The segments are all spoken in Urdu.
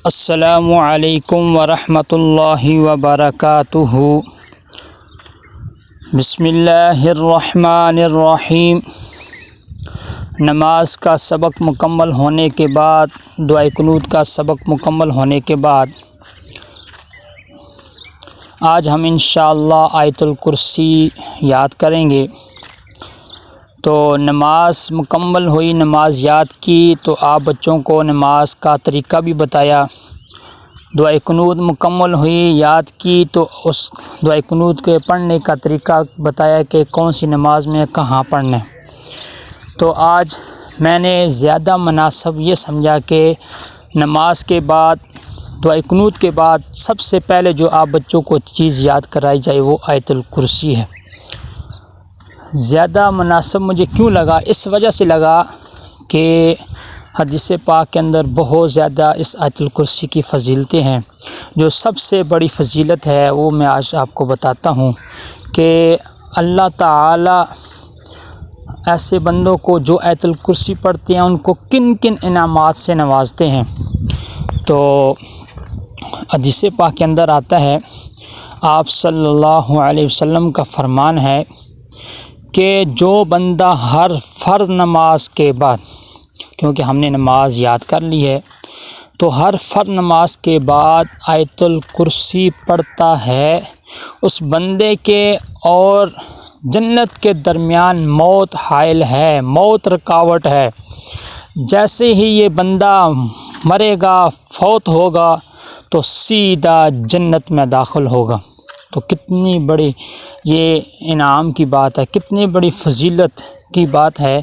السلام علیکم ورحمۃ اللہ وبرکاتہ۔ بسم اللہ الرحمن الرحیم۔ نماز کا سبق مکمل ہونے کے بعد، دعائے قنوت کا سبق مکمل ہونے کے بعد آج ہم انشاءاللہ آیت الکرسی یاد کریں گے۔ تو نماز مکمل ہوئی، نماز یاد کی تو آپ بچوں کو نماز کا طریقہ بھی بتایا۔ دعائے قنوت مکمل ہوئی، یاد کی تو اس دعائے قنوت کے پڑھنے کا طریقہ بتایا کہ کون سی نماز میں کہاں پڑھنا ہے۔ تو آج میں نے زیادہ مناسب یہ سمجھا کہ نماز کے بعد، دعائے قنوت کے بعد سب سے پہلے جو آپ بچوں کو چیز یاد کرائی جائے وہ آیت الکرسی ہے۔ زیادہ مناسب مجھے کیوں لگا؟ اس وجہ سے لگا کہ حدیث پاک کے اندر بہت زیادہ اس آیت الکرسی کی فضیلتیں ہیں۔ جو سب سے بڑی فضیلت ہے وہ میں آج آپ کو بتاتا ہوں کہ اللہ تعالی ایسے بندوں کو جو آیت الکرسی پڑھتے ہیں ان کو کن کن انعامات سے نوازتے ہیں۔ تو حدیث پاک کے اندر آتا ہے، آپ صلی اللہ علیہ وسلم کا فرمان ہے کہ جو بندہ ہر فرض نماز کے بعد، کیونکہ ہم نے نماز یاد کر لی ہے، تو ہر فرض نماز کے بعد آیت الکرسی پڑھتا ہے، اس بندے کے اور جنت کے درمیان موت حائل ہے، موت رکاوٹ ہے۔ جیسے ہی یہ بندہ مرے گا، فوت ہوگا تو سیدھا جنت میں داخل ہوگا۔ تو کتنی بڑی یہ انعام کی بات ہے، کتنی بڑی فضیلت کی بات ہے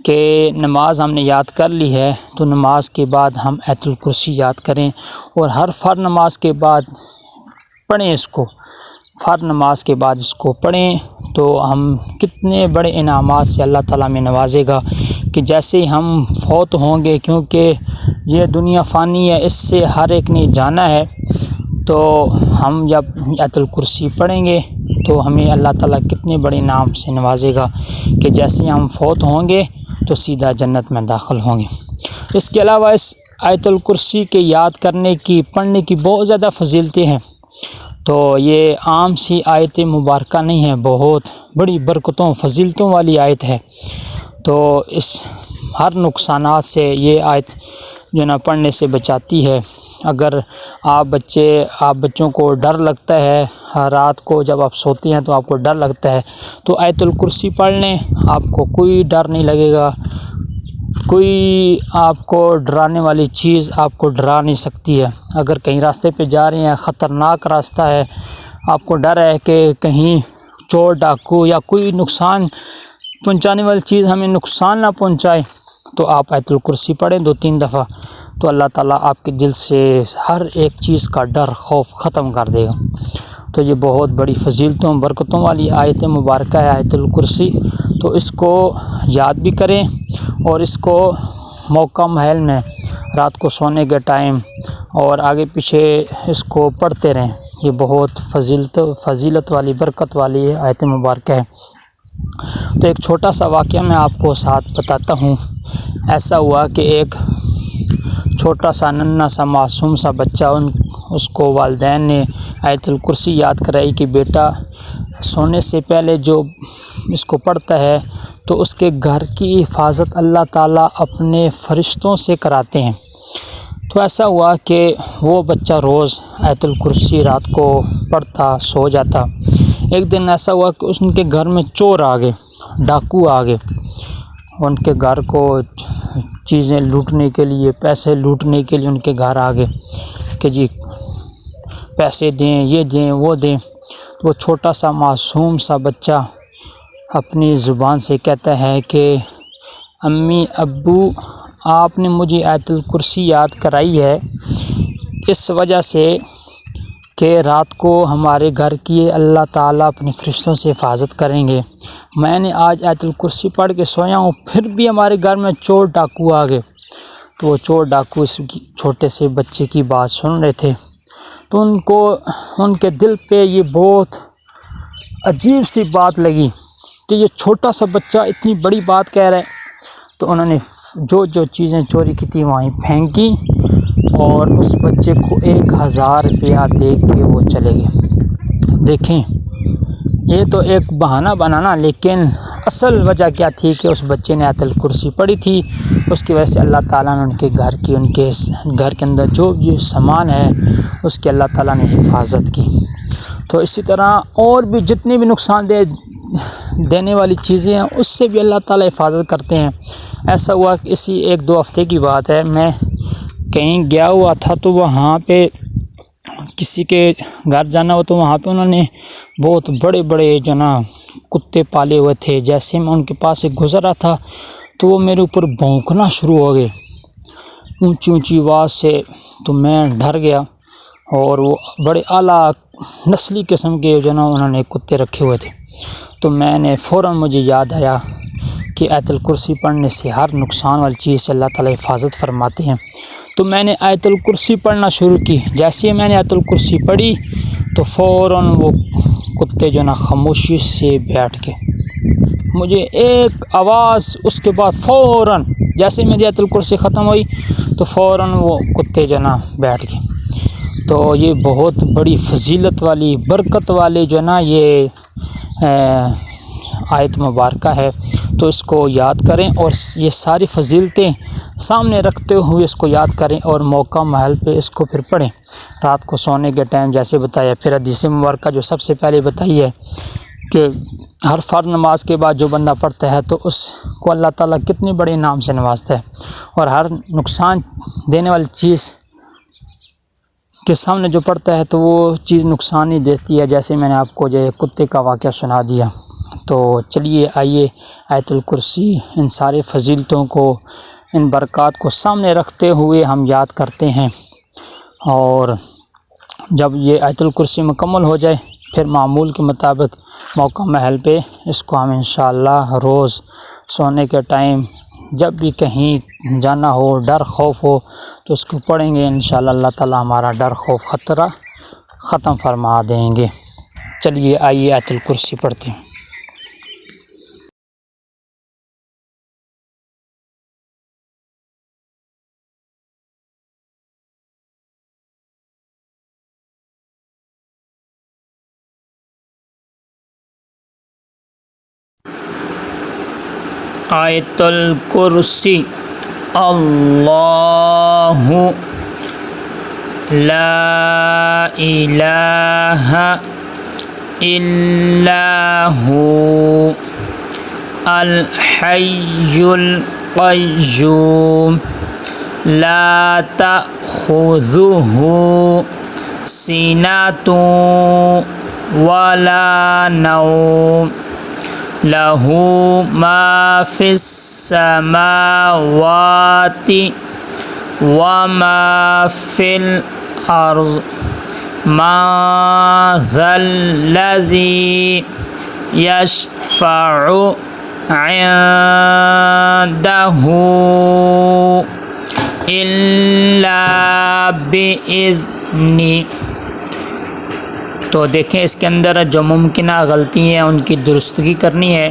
کہ نماز ہم نے یاد کر لی ہے تو نماز کے بعد ہم آیت الکرسی یاد کریں اور ہر فرض نماز کے بعد پڑھیں اس کو، فرض نماز کے بعد اس کو پڑھیں تو ہم کتنے بڑے انعامات سے اللہ تعالیٰ میں نوازے گا کہ جیسے ہی ہم فوت ہوں گے، کیونکہ یہ دنیا فانی ہے، اس سے ہر ایک نے جانا ہے، تو ہم جب آیت الکرسی پڑھیں گے تو ہمیں اللہ تعالیٰ کتنے بڑے انعام سے نوازے گا کہ جیسے ہی ہم فوت ہوں گے تو سیدھا جنت میں داخل ہوں گے۔ اس کے علاوہ اس آیت الکرسی کے یاد کرنے کی، پڑھنے کی بہت زیادہ فضیلتیں ہیں۔ تو یہ عام سی آیت مبارکہ نہیں ہے، بہت بڑی برکتوں فضیلتوں والی آیت ہے۔ تو اس ہر نقصانات سے یہ آیت جو نا پڑھنے سے بچاتی ہے۔ اگر آپ بچوں کو ڈر لگتا ہے، رات کو جب آپ سوتے ہیں تو آپ کو ڈر لگتا ہے، تو آیت الکرسی پڑھ لیں، آپ کو کوئی ڈر نہیں لگے گا، کوئی آپ کو ڈرانے والی چیز آپ کو ڈرا نہیں سکتی ہے۔ اگر کہیں راستے پہ جا رہے ہیں، خطرناک راستہ ہے، آپ کو ڈر ہے کہ کہیں چور ڈاکو یا کوئی نقصان پہنچانے والی چیز ہمیں نقصان نہ پہنچائے، تو آپ آیت الکرسی پڑھیں 2-3 دفعہ، تو اللہ تعالیٰ آپ کے دل سے ہر ایک چیز کا ڈر، خوف ختم کر دے گا۔ تو یہ بہت بڑی فضیلتوں، برکتوں والی آیت مبارکہ ہے آیت الکرسی۔ تو اس کو یاد بھی کریں اور اس کو موقع محل میں رات کو سونے کے ٹائم اور آگے پیچھے اس کو پڑھتے رہیں۔ یہ بہت فضیلت والی، برکت والی آیت مبارکہ ہے۔ تو ایک چھوٹا سا واقعہ میں آپ کو ساتھ بتاتا ہوں۔ ایسا ہوا کہ ایک چھوٹا سا ننھا سا معصوم سا بچہ، اس کو والدین نے آیت الکرسی یاد کرائی کہ بیٹا سونے سے پہلے جو اس کو پڑھتا ہے تو اس کے گھر کی حفاظت اللہ تعالیٰ اپنے فرشتوں سے کراتے ہیں۔ تو ایسا ہوا کہ وہ بچہ روز آیت الکرسی رات کو پڑھتا، سو جاتا۔ ایک دن ایسا ہوا کہ ان کے گھر میں چور آ گئے، ڈاکو آ گئے، ان کے گھر کو چیزیں لوٹنے کے لیے، پیسے لوٹنے کے لیے ان کے گھر آ گئے کہ جی پیسے دیں، یہ دیں، وہ دیں۔ وہ چھوٹا سا معصوم سا بچہ اپنی زبان سے کہتا ہے کہ امی ابو آپ نے مجھے آیت الکرسی یاد کرائی ہے اس وجہ سے کہ رات کو ہمارے گھر کی اللہ تعالیٰ اپنے فرشتوں سے حفاظت کریں گے۔ میں نے آج آیت الکرسی پڑھ کے سویا ہوں، پھر بھی ہمارے گھر میں چور ڈاکو آ گئے۔ تو وہ چور ڈاکو اس چھوٹے سے بچے کی بات سن رہے تھے، تو ان کے دل پہ یہ بہت عجیب سی بات لگی کہ یہ چھوٹا سا بچہ اتنی بڑی بات کہہ رہا ہے۔ تو انہوں نے جو چیزیں چوری کی تھی وہیں پھینکی اور اس بچے کو 1000 روپیہ دے کے وہ چلے گئے۔ دیکھیں یہ تو ایک بہانہ بنانا، لیکن اصل وجہ کیا تھی کہ اس بچے نے آیت الکرسی پڑھی تھی، اس کی وجہ سے اللہ تعالیٰ نے ان کے گھر کے اندر جو سامان ہے اس کی اللہ تعالیٰ نے حفاظت کی۔ تو اسی طرح اور بھی جتنی بھی نقصان دینے والی چیزیں ہیں اس سے بھی اللہ تعالیٰ حفاظت کرتے ہیں۔ ایسا ہوا کہ اسی 1-2 ہفتے کی بات ہے، میں کہیں گیا ہوا تھا تو وہاں پہ کسی کے گھر جانا ہوا تو وہاں پہ انہوں نے بہت بڑے بڑے کتے پالے ہوئے تھے۔ جیسے میں ان کے پاس سے گزرا تھا تو وہ میرے اوپر بھونکنا شروع ہو گئے اونچی اونچی آواز سے، تو میں ڈر گیا۔ اور وہ بڑے اعلیٰ نسلی قسم کے انہوں نے کتے رکھے ہوئے تھے، تو میں نے فوراً مجھے یاد آیا کہ آیت الکرسی پڑھنے سے ہر نقصان والی چیز سے اللہ تعالیٰ حفاظت فرماتے ہیں۔ تو میں نے آیت الکرسی پڑھنا شروع کی۔ جیسے میں نے آیت الکرسی پڑھی تو فوراً وہ کتے خاموشی سے بیٹھ کے، مجھے ایک آواز اس کے بعد فوراً جیسے میری آیت الکرسی ختم ہوئی تو فوراً وہ کتے بیٹھ گئے۔ تو یہ بہت بڑی فضیلت والی برکت والی یہ آیت مبارکہ ہے، تو اس کو یاد کریں اور یہ ساری فضیلتیں سامنے رکھتے ہوئے اس کو یاد کریں اور موقع محل پہ اس کو پھر پڑھیں رات کو سونے کے ٹائم جیسے بتایا۔ پھر حدیث مبارکہ جو سب سے پہلے بتائی ہے کہ ہر فرض نماز کے بعد جو بندہ پڑھتا ہے تو اس کو اللہ تعالیٰ کتنے بڑے انعام سے نوازتا ہے، اور ہر نقصان دینے والی چیز کے سامنے جو پڑھتا ہے تو وہ چیز نقصان ہی دیتی ہے، جیسے میں نے آپ کو کتے کا واقعہ سنا دیا۔ تو چلیے آئیے آیت الکرسی ان سارے فضیلتوں کو، ان برکات کو سامنے رکھتے ہوئے ہم یاد کرتے ہیں، اور جب یہ آیت الکرسی مکمل ہو جائے پھر معمول کے مطابق موقع محل پہ اس کو ہم انشاءاللہ روز سونے کے ٹائم جب بھی کہیں جانا ہو، ڈر خوف ہو تو اس کو پڑھیں گے، انشاءاللہ اللہ تعالیٰ ہمارا ڈر خوف خطرہ ختم فرما دیں گے۔ چلیے آئیے آیت الکرسی پڑھتے ہیں۔ آیت الکرسی اللہ لا الہ الا ہو الحی القیوم لا تأخذہ سنۃ ولا نوم لہ ما فی السماوات وما فی الارض ما ذا الذی یشفع عنده الا بإذنہ۔ تو دیکھیں اس کے اندر جو ممکنہ غلطی ہیں ان کی درستگی کرنی ہے۔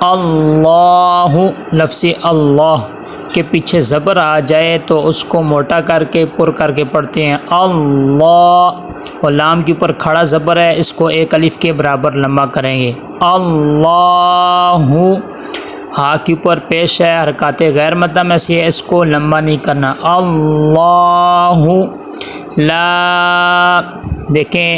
اللہ لفظ اللہ کے پیچھے زبر آ جائے تو اس کو موٹا کر کے پر کر کے پڑھتے ہیں اللہ، اور لام کے اوپر کھڑا زبر ہے، اس کو ایک الف کے برابر لمبا کریں گے اللہ۔ ہاں کے اوپر پیش ہے حرکات غیر مدہ میں سے، اس کو لمبا نہیں کرنا اللہ لا۔ دیکھیں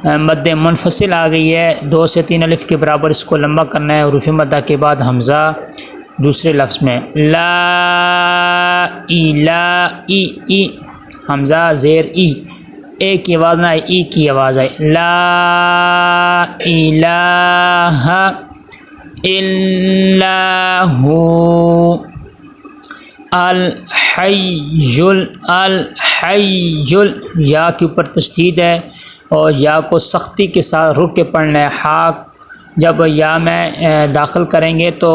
مد منفصل آ گئی ہے، 2 سے 3 الف کے برابر اس کو لمبا کرنا ہے، حروف مدہ کے بعد حمزہ دوسرے لفظ میں لا الہ ای حمزہ زیر ای، اے کی آواز نہ آئے ای کی آواز آئے، لا الہ الا ہو الحی یا کے اوپر تشدید ہے اور یا کو سختی کے ساتھ رک کے پڑھنا ہے۔ حاک جب یا میں داخل کریں گے تو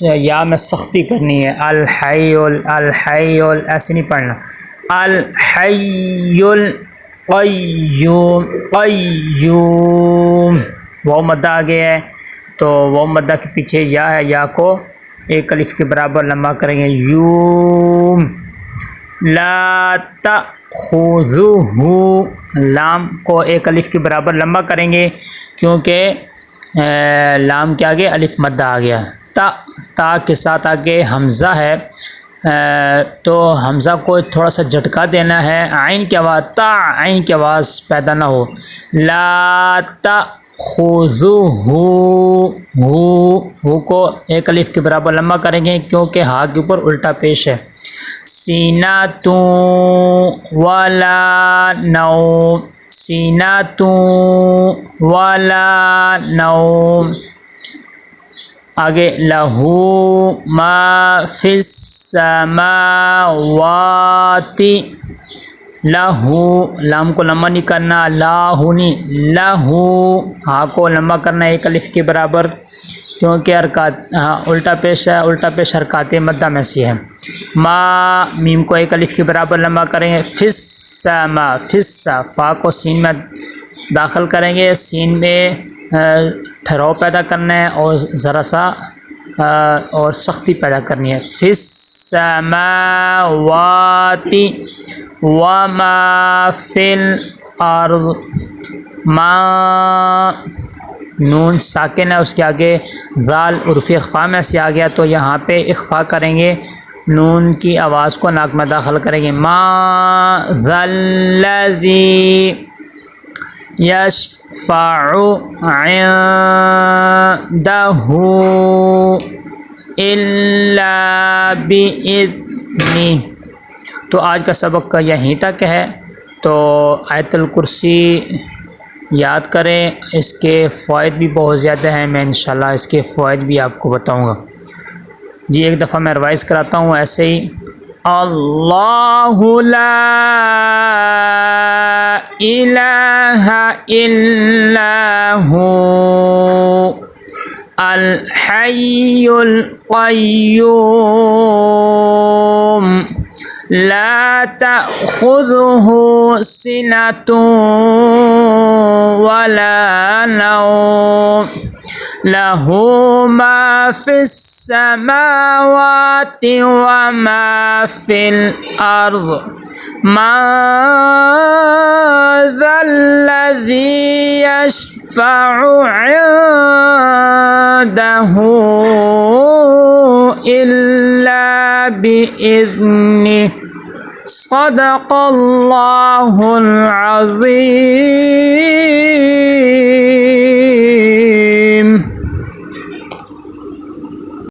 یا میں سختی کرنی ہے، الحی ایسے نہیں پڑھنا، الحی القیوم وہ مدہ آ گیا ہے تو وہ مدہ کے پیچھے یا ہے، یا کو ایک الف کے برابر لمبا کریں گے یوم لا تأخذه، لام کو ایک الف کے برابر لمبا کریں گے کیونکہ لام کے آگے الف مدہ آ گیا. تا کے ساتھ آگے حمزہ ہے تو حمزہ کو تھوڑا سا جھٹکا دینا ہے. عین کی آواز عین کی آواز پیدا نہ ہو. لا تأخذه، ہو کو ایک الف کے برابر لمبا کریں گے کیونکہ ہا کے اوپر الٹا پیش ہے. سینۃ ولا نوم، سینۃ ولا نوم. آگے لہو ما فی السماوات، لہو لام کو لمبا نہیں کرنا، لاہو نہیں، لہو ہاں کو لمبا کرنا ایک الف کے برابر کیونکہ حرکات الٹا پیش ہے، الٹا پیش حرکات مدہ میں سے ہے. ما میم کو ایک الف کے برابر لمبا کریں گے. فی السما، فی السا فا کو سین میں داخل کریں گے، سین میں ٹھہراؤ پیدا کرنا ہے اور ذرا سا اور سختی پیدا کرنی ہے. فی السماوات وما فی الارض، ما نون ساکن ہے اس کے آگے ذال عرفی اخفا میں سے آ گیا تو یہاں پہ اخفا کریں گے، نون کی آواز کو ناک میں داخل کریں گے. ما ذا الذی یشفع عندہ الا باذنہ. تو آج کا سبق کا یہیں تک ہے. تو آیت الکرسی یاد کریں، اس کے فوائد بھی بہت زیادہ ہیں، میں انشاءاللہ اس کے فوائد بھی آپ کو بتاؤں گا. جی ایک دفعہ میں ریوائز کراتا ہوں ایسے ہی. اللہ لا الہ الا ہو الحی القیوم لا تأخذہ سنۃ ولا نوم لہ ما فی السماوات وما فی الارض من ذا الذی یشفع عنده الا باذنہ. صدق اللہ العظیم.